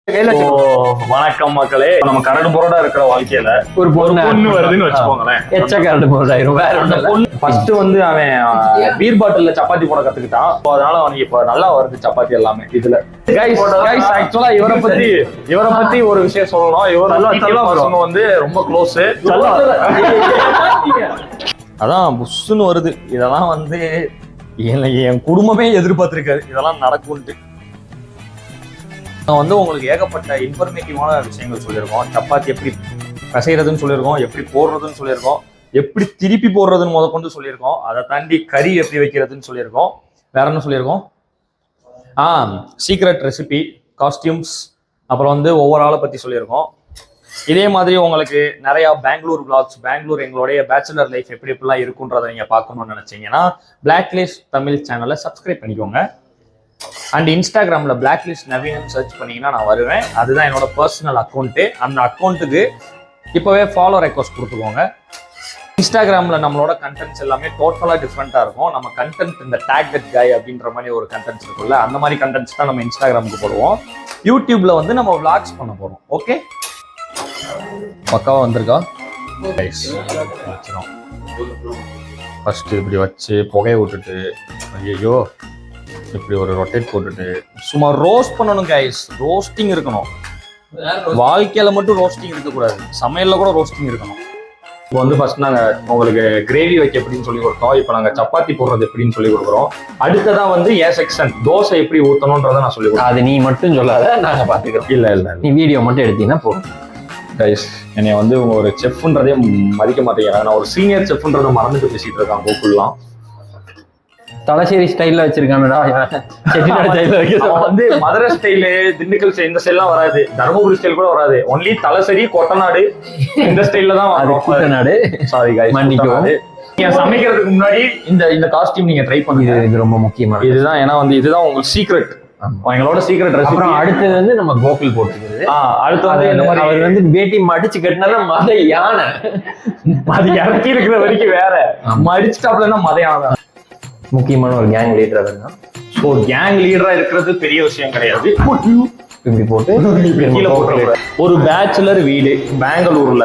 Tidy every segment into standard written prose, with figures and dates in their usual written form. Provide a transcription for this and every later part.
வணக்கம் மக்களே. நம்ம கரடு முரடா இருக்கிற வாழ்க்கையில ஒரு பொண்ணு வருதுன்னு வச்சுக்கோங்களேன். கரடு முரடாயிரும். ஃபர்ஸ்ட் வந்து அவன் பீர் பாட்டில்ல சப்பாத்தி போட கத்துக்கிட்டான். அதனால அவனுக்கு இப்ப நல்லா வருது சப்பாத்தி எல்லாமே. இதுல ஆக்சுவலா இவரை பத்தி ஒரு விஷயம் சொல்லணும். இவர் வந்து ரொம்ப க்ளோஸ். அதான் புஷ்ன்னு வருது. இதெல்லாம் வந்து என் குடும்பமே எதிர்பார்த்திருக்காரு இதெல்லாம் நடக்கும்ட்டு. வந்து உங்களுக்கு ஏகப்பட்ட இன்ஃபர்மேட்டிவான விஷயங்கள் சொல்லியிருக்கோம். சப்பாத்தி எப்படி கசைறதுன்னு சொல்லியிருக்கோம், எப்படி போடுறதுன்னு சொல்லியிருக்கோம், எப்படி திருப்பி போடுறதுன்னு முதற்கொண்டு சொல்லியிருக்கோம். அதை தாண்டி கறி எப்படி வைக்கிறதுன்னு சொல்லியிருக்கோம். வேற என்ன சொல்லியிருக்கோம்? சீக்ரெட் ரெசிபி, காஸ்டியூம்ஸ், அப்புறம் வந்து ஒவ்வொரு ஆளை பற்றி சொல்லியிருக்கோம். இதே மாதிரி உங்களுக்கு நிறையா பெங்களூர் விளாக்ஸ், பெங்களூர் எங்களுடைய பேச்சுலர் லைஃப் எப்படி எப்படிலாம் இருக்குன்றதை நீங்கள் பார்க்கணும்னு நினச்சிங்கன்னா பிளாக்லிஸ்ட் தமிழ் சேனலை சப்ஸ்கிரைப் பண்ணிக்கோங்க. அண்ட் இன்ஸ்டாகிராமில் பிளாக்லிஸ்ட் நவீனம் சர்ச் பண்ணிங்கன்னா நான் வருவேன். அதுதான் என்னோட பர்சனல் அக்கௌண்ட்டு. அந்த அக்கௌண்ட்டுக்கு இப்போவே ஃபாலோ ரெக்வஸ்ட் கொடுத்துக்கோங்க. இன்ஸ்டாகிராமில் நம்மளோட கண்டென்ட்ஸ் எல்லாமே டோட்டலாக டிஃப்ரெண்ட்டாக இருக்கும். நம்ம கண்டென்ட் இந்த டேக் தட் கை அப்படின்ற மாதிரி ஒரு கண்டென்ட்ஸ் இருக்குல்ல, அந்த மாதிரி கண்டென்ட்ஸ் தான் நம்ம இன்ஸ்டாகிராமுக்கு போடுவோம். யூடியூப்ல வந்து நம்ம விளாக்ஸ் பண்ண போகிறோம். ஓகே, பக்காவாக வந்திருக்கா? வச்சிடும். ஃபர்ஸ்ட் இப்படி வச்சு புகையை விட்டுட்டு, ஐயோ இப்படி ஒரு ரொட்டேட் போட்டுட்டு சும்மா ரோஸ்ட் பண்ணணும் கைஸ். ரோஸ்டிங் இருக்கணும். வாழ்க்கையில மட்டும் ரோஸ்டிங் இருக்கக்கூடாது, சமையல்ல கூட ரோஸ்டிங் இருக்கணும். இப்போ வந்து ஃபர்ஸ்ட் நாங்கள் உங்களுக்கு கிரேவி வைக்க எப்படின்னு சொல்லி கொடுத்தோம். இப்போ நாங்கள் சப்பாத்தி போடுறது எப்படின்னு சொல்லி கொடுக்குறோம். அடுத்ததான் வந்து என் செக்ஷன் தோசை எப்படி ஊற்றணுன்றதை நான் சொல்லி கொடுத்தேன். அது நீ மட்டும் சொல்லாத, நாங்கள் பார்த்துக்கிறோம். இல்லை நீ வீடியோ மட்டும் எடுத்தீங்கன்னா போதும். கைஸ், என்னை வந்து ஒரு செஃப்ன்றதே மதிக்க மாட்டேங்கிறாங்க. நான் ஒரு சீனியர் செஃப்ன்றதை மறந்துட்டு பேசிட்டு இருக்கேன். கோகுல்லாம் தலசேரி ஸ்டைல்ல வச்சிருக்கானடா. வந்து மதுரை ஸ்டைலு, திண்டுக்கல் ஸ்டைல், இந்த ஸ்டைல்லாம் வராது. தர்மபுரி ஸ்டைல் கூட வராது. ஒன்லி தலசேரி, கொட்டநாடு, இந்த ஸ்டைல்ல தான். கொட்டநாடு, சாரி கைஸ், மன்னிக்கவும். நீங்க சமைக்கிறதுக்கு முன்னாடி இந்த காஸ்டியூம் நீங்க ட்ரை பண்ணுங்க. இது ரொம்ப முக்கியமான இதுதான். ஏன்னா வந்து இதுதான் உங்களுக்கு சீக்ரெட், எங்களோட சீக்ரெட் ரெசிபி. அடுத்தது வந்து நம்ம கோகுல் போட்டுக்கிறது. அடுத்து வந்து இந்த மாதிரி அவர் வந்து வேட்டி மடிச்சு கட்டினா மத யானை. அது இறக்கி இருக்கிற வரைக்கும் வேற, மடிச்சுட்டாப்லன்னா மத யானை தான். முக்கியமான ஒரு கேங் லீடர் தான். ஸோ கேங் லீடரா இருக்கிறது பெரிய விஷயம் கிடையாது. இப்படி போட்டு கீழே போட்டு ஒரு பேச்சுலர் வீடு பெங்களூர்ல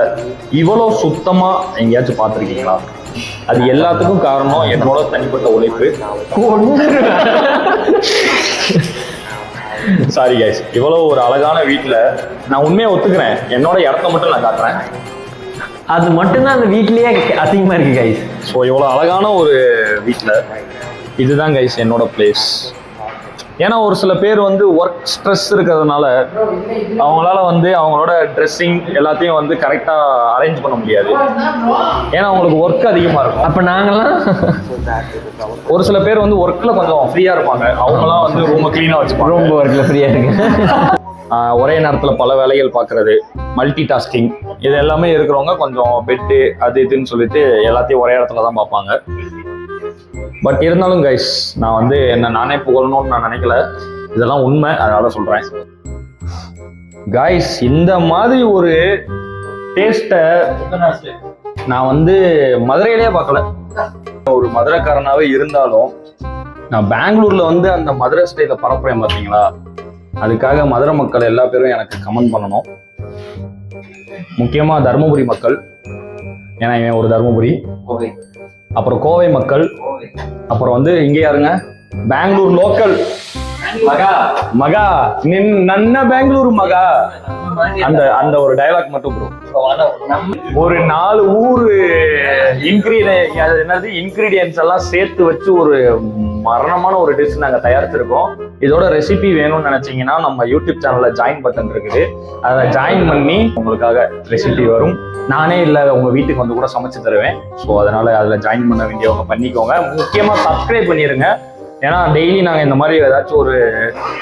இவ்வளவு சுத்தமா எங்கேயாச்சும் பார்த்துருக்கீங்களா? அது எல்லாத்துக்கும் காரணம் என்னோட தனிப்பட்ட உழைப்பு. சாரி கைஸ், இவ்வளவு ஒரு அழகான வீட்டுல நான் உண்மையை ஒத்துக்கிறேன். என்னோட இடத்த மட்டும் நான் காட்டுறேன். அது மட்டும்தான் அந்த வீட்லயே அசிங்கமா இருக்கு கைஸ். ஸோ இவ்வளோ அழகான ஒரு வீட்டில் இதுதான் கைஸ் என்னோட பிளேஸ். ஏன்னா ஒரு சில பேர் வந்து ஒர்க் ஸ்ட்ரெஸ் இருக்கிறதுனால அவங்களால வந்து அவங்களோட ட்ரெஸ்ஸிங் எல்லாத்தையும் வந்து கரெக்டாக அரேஞ்ச் பண்ண முடியாது. ஏன்னா அவங்களுக்கு ஒர்க் அதிகமாக இருக்கும். அப்போ நாங்களாம் ஒரு சில பேர் வந்து ஒர்க்கில் கொஞ்சம் ஃப்ரீயாக இருப்பாங்க. அவங்களாம் வந்து ரூமை க்ளீனாக வச்சுப்பாங்க. ரொம்ப ஒர்க்கில் ஃப்ரீயாக இருக்கு. ஒரே நேரத்தில் பல வேலைகள் பார்க்கறது, மல்டி டாஸ்கிங், இது எல்லாமே இருக்கிறவங்க கொஞ்சம் பெட்டு அது இதுன்னு சொல்லிட்டு எல்லாத்தையும் ஒரே இடத்துல தான் பார்ப்பாங்க. பட் இருந்தாலும் கைஸ், நான் வந்து என்ன நானே புகழணும்னு நான் நினைக்கல. இதெல்லாம் உண்மை, அதனால சொல்றேன். கைஸ், இந்த மாதிரி ஒரு டேஸ்ட்டை நான் வந்து மதுரையிலேயே பார்க்கல. ஒரு மதுரைக்காரனாவே இருந்தாலும் நான் பெங்களூர்ல வந்து அந்த மதுரை ஸ்டைல பரப்புறேன் பார்த்தீங்களா? அதுக்காக மதுரை மக்கள் எல்லா பேரும் எனக்கு கமெண்ட் பண்ணணும். முக்கியமா தர்மபுரி மக்கள், ஏன்னா இவன் ஒரு தர்மபுரி. அப்புறம் கோவை மக்கள், அப்புறம் வந்து இங்க யாருங்க பெங்களூர் லோக்கல் மகா நன்ன பெங்களூர் மகா, அந்த ஒரு டயலாக் மட்டும் ப்ரோ. ஒரு 4 ஊர் இன்கிரீடியன்ஸ் எல்லாம் சேர்த்து வச்சு ஒரு மரணமான ஒரு டிஷ் நாங்க தயாரிச்சிருக்கோம். இதோட ரெசிபி வேணும்னு நினைச்சீங்கன்னா நம்ம யூடியூப் சேனல்ல ஜாயின் பட்டன் இருக்குது. அதை ஜாயின் பண்ணி உங்களுக்காக ரெசிபி வரும். நானே இல்லை உங்க வீட்டுக்கு வந்து கூட சமைச்சு தருவேன். ஸோ அதனால அதுல ஜாயின் பண்ண வேண்டியவங்க பண்ணிக்கோங்க. முக்கியமா சப்ஸ்கிரைப் பண்ணிருங்க. ஏன்னா டெய்லி நாங்கள் இந்த மாதிரி ஏதாச்சும் ஒரு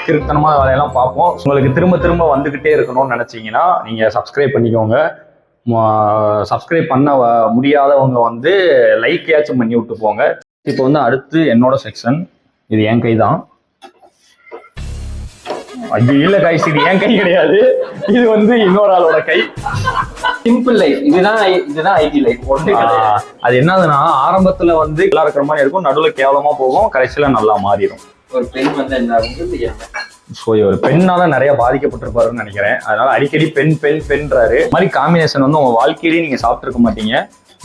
திருத்தனமான வேலையெல்லாம் பார்ப்போம். உங்களுக்கு திரும்ப திரும்ப வந்துக்கிட்டே இருக்கணும்னு நினச்சிங்கன்னா நீங்கள் சப்ஸ்கிரைப் பண்ணிக்கோங்க. சப்ஸ்கிரைப் பண்ண முடியாதவங்க வந்து லைக்கையாச்சும் பண்ணி விட்டு போங்க. இப்போ வந்து அடுத்து என்னோட செக்ஷன். இது என் கை தான். ஐயோ இல்லை கைஸ், இது என் கை கிடையாது. இது வந்து இன்னொரு ஆளோட கை. Simple life. இதுதான் ஐடி லைஃப். அது என்னதுன்னா, ஆரம்பத்துல வந்து நல்லா இருக்கிற மாதிரி இருக்கும், நடுவில் கேவலமா போகும், கடைசியில நல்லா மாறிடும். ஒரு பெண் வந்து என்ன ஸோ இவர் பெண்ணால நிறைய பாதிக்கப்பட்டிருப்பாருன்னு நினைக்கிறேன். அதனால அடிக்கடி பெண்ன்றாரு. இந்த மாதிரி காம்பினேஷன் வந்து உங்க வாழ்க்கையிலேயே நீங்க சாப்பிட்டுருக்க மாட்டீங்க.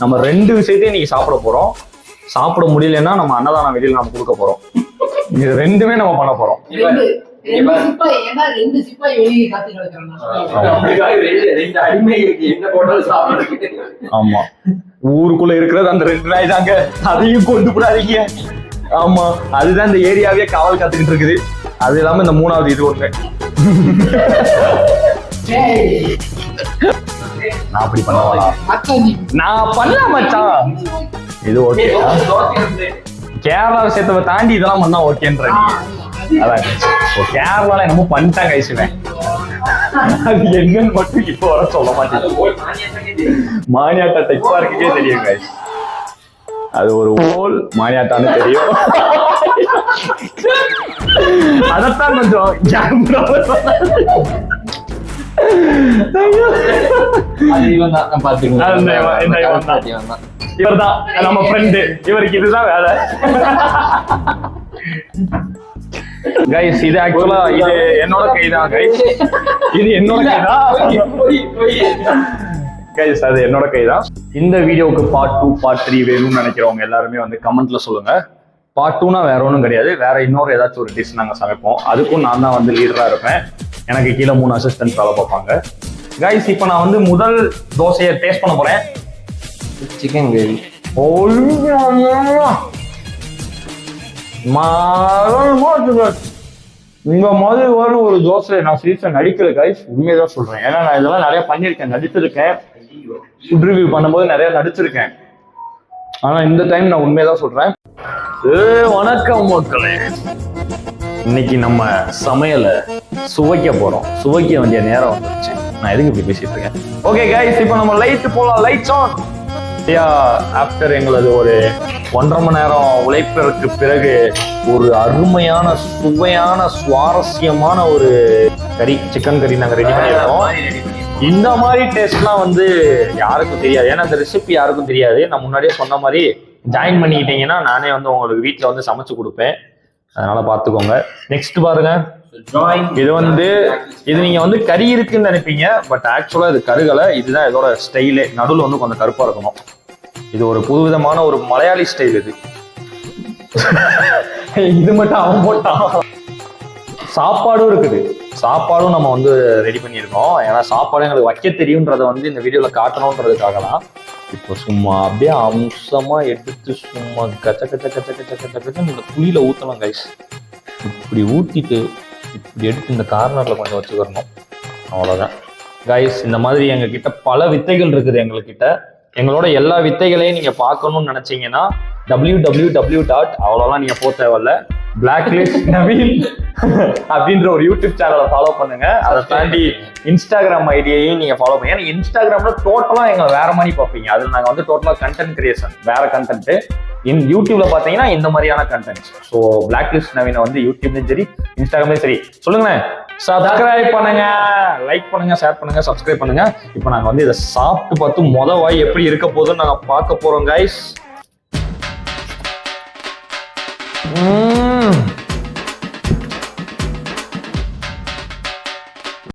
நம்ம 2 விஷயத்தையும் நீங்க சாப்பிட போறோம். சாப்பிட முடியலன்னா நம்ம அன்னதானம் வெளியில நம்ம கொடுக்க போறோம். இது 2மே நம்ம பண்ண போறோம். ஆமா, ஊருக்குள்ள இருக்கிறது அந்த 2 நாய் தாங்க, அதையும் கொண்டு போடாதீங்க. ஆமா, அதுதான் இந்த ஏரியாவே காவல் காத்துக்கிட்டு இருக்குது. அது இல்லாம இந்த 3வது இது ஒண்ணு. நான் அப்படி பண்ணவா? நான் பண்ணலாம் மச்சான். இது ஓகே. கேரளா விஷயத்தை தாண்டி இதெல்லாம் பண்ணா ஓகேன்ற நீ. அதான் கேரளால என்னமோ பண்ணிட்டாங்க ஐசுவேன். அது என்னன்னு மட்டும் இப்போ வர சொல்ல மாட்டேன். மானியாட்டா டெக் பார்க்குக்கே தெரியும் கைஸ். அது ஒரு ஓல் மானியாட்டான்னு தெரியும். அதத்தான் கொஞ்சம் இவர்தான் நம்ம ஃப்ரெண்டு. இவருக்கு இதுதான் வேலை. கைஸ் இது ஆக்சுவலா இது என்னோட கைதான் கைஸ். இது என்னோட கைதான் கைஸ். அது என்னோட கைதான். இந்த வீடியோவுக்கு பார்ட் 2 பார்ட் 3 வேணும்னு நினைக்கிறவங்க எல்லாருமே வந்து கமெண்ட்ல சொல்லுங்க. பார்ட் 2னா வேற ஒன்றும் கிடையாது. வேற இன்னொரு ஏதாச்சும் ஒரு டிஷ் நாங்கள் சமைப்போம். அதுக்கும் நான் தான் வந்து லீடரா இருப்பேன். எனக்கு கீழே 3 அசிஸ்டன்ட் வேலை பார்ப்பாங்க. கைஸ் இப்போ நான் வந்து முதல் தோசையை டேஸ்ட் பண்ண போறேன். Chicken gravy. இந்த மாதிரி ஒரு தோசை நான் சீசன் நடிக்கல கைஸ், உண்மையதான் சொல்றேன். ஏன்னா நான் இதெல்லாம் நிறைய பண்ணியிருக்கேன், நடிச்சிருக்கேன். ஃபுட் ரிவ்யூ பண்ணும்போது நிறைய நடிச்சிருக்கேன். ஆனா இந்த டைம் நான் உண்மையதான் சொல்றேன். வணக்கம் மக்களே, இன்னைக்கு நம்ம சமையலை சுவைக்க போறோம். சுவைக்க வேண்டிய நேரம் வந்துருச்சு. நான் எதுக்கு இப்படி பேசிட்டு இருக்கேன்? ஓகே கைஸ், இப்போ நம்ம லைட் போலாம். Lights on. ஆஃப்டர் எங்களது ஒரு 1.5 மணி நேரம் உழைப்பிற்கு பிறகு ஒரு அருமையான சுவையான சுவாரஸ்யமான ஒரு கறி, சிக்கன் கறி நாங்கள் ரெடி பண்ணியிருக்கோம். இந்த மாதிரி டேஸ்ட்லாம் வந்து யாருக்கும் தெரியாது. ஏன்னா இந்த ரெசிபி யாருக்கும் தெரியாது. நான் முன்னாடியே சொன்ன மாதிரி ஜாயின் பண்ணிக்கிட்டீங்கன்னா நானே வந்து உங்களுக்கு வீட்டில் வந்து சமைச்சு கொடுப்பேன். அதனால பார்த்துக்கோங்க. நெக்ஸ்ட் பாருங்க, இது வந்து இது நீங்க வந்து கறி இருக்குன்னு நினைப்பீங்க, பட் ஆக்சுவலா இது கருகலை. இதுதான் இதோட ஸ்டைலே. நடுவில் வந்து கொஞ்சம் கருப்பா இருக்கணும். இது ஒரு புதுவிதமான ஒரு மலையாளி ஸ்டைல். இது இது மட்டும் அவன் போட்டான். சாப்பாடும் இருக்குது. சாப்பாடும் நம்ம வந்து ரெடி பண்ணியிருக்கோம். ஏன்னா சாப்பாடு எங்களுக்கு வைக்க தெரியுன்றதை வந்து இந்த வீடியோல காட்டணுன்றதுக்காக தான். இப்போ சும்மா அப்படியே அம்சமா எடுத்து சும்மா கச்ச கச்ச கச்ச கச்ச கச்ச கச்சன்னு இந்த புளியில ஊற்றலாம் கைஸ். இப்படி ஊற்றிட்டு இப்படி எடுத்து இந்த கார்னர்ல கொஞ்சம் வச்சுக்கிறணும். அவ்வளோதான் கைஸ். இந்த மாதிரி எங்ககிட்ட பல வித்தைகள் இருக்குது. எங்ககிட்ட எங்களோட எல்லா வித்தைகளையும் நீங்க பார்க்கணும்னு நினைச்சீங்கன்னா www. அவ்வளோலாம் நீங்க போக தேவையில்ல. பிளாக்லிஸ்ட் நவீன் அப்படின்ற ஒரு யூடியூப் சேனலை ஃபாலோ பண்ணுங்க. அதை தாண்டி இன்ஸ்டாகிராம் ஐடியையும் நீங்க ஃபாலோ பண்ணுங்க. ஏன்னா இன்ஸ்டாகிராம்ல டோட்டலா எங்களை வேற மாதிரி பார்ப்பீங்க. அது நாங்கள் வந்து டோட்டலா கண்டென்ட் கிரியேஷன், வேற கண்டென்ட். யூடியூப்ல பாத்தீங்கன்னா இந்த மாதிரியான கண்டென்ட். ஸோ பிளாக்லிஸ்ட் நவீனை வந்து யூடியூப்லயும் சரி இன்ஸ்டாகிராம்லயும் சரி சொல்லுங்களேன். சப்ஸ்கிரைப் பண்ணுங்க, லைக் பண்ணுங்க, ஷேர் பண்ணுங்க, சப்ஸ்கிரைப் பண்ணுங்க. இப்போ நாங்கள் வந்து இதை சாப்பிட்டு பார்த்து வாய் எப்படி இருக்க போதுன்னு நாங்கள் பார்க்க போறோம் கைஸ்.